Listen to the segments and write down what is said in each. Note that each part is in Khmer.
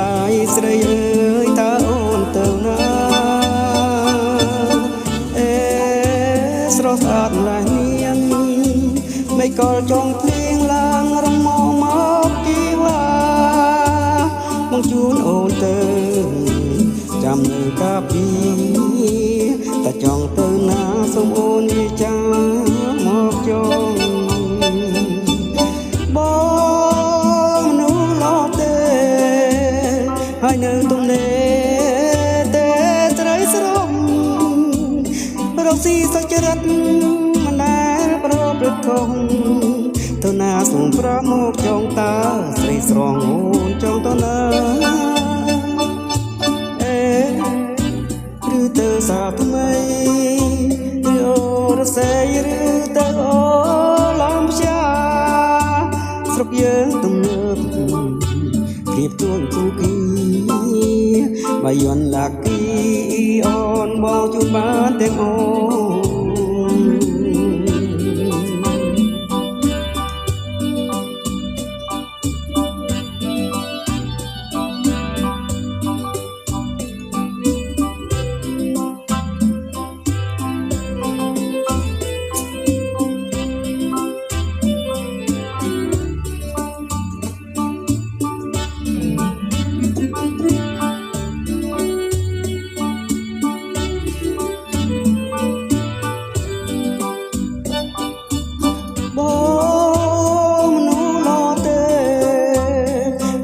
ឡាយស្រីអើយតើអូនទៅណាស្រស់ស្អាតម្ល៉េះនាងមិនកលចង់ភ្លៀងឡើងរំមមកជីវ៉ាមកជូនអូនទៅចាំនៅកាពីតែចង់ទៅណាសូមអូនវាចាមកចងបងមនុស្សឡោទេហើយនៅទំនេរទេស្រីស្រស់រកស៊ីសុចរិតមិនដែលប្រព្រឹត្តខុសទៅណាសូមប្រាប់មកចងតើស្រីស្រងអូនចង់ទៅណាឬទៅសាថ្មីឬអូរសេឬទៅអូឡំផ្សាស្រុកយើងទំនើបព្រៀបជួនទូគីបាយ័នឡាគីអូនបងជួនបានទាំងអូ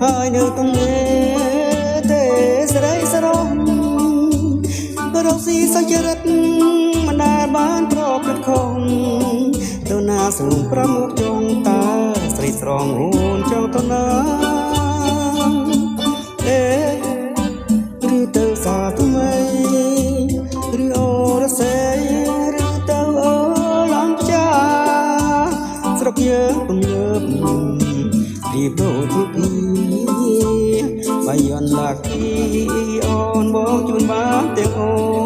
ហើយនៅទំនេរទេស្រីស្រស់រកស៊ីសុចរិតមិនដែលបានប្រព្រឹត្តខុសទៅណាសូមប្រមុខចងតើស្រីស្រងអូនចង់ទៅណាឬទៅសាថ្មីឬអូរសេឬទៅអូឡំផ្សាស្រុកយើងទំនើបរៀបដូចទូគីបាយ័នឡាគីអូនបងជួនបានទាំងអូ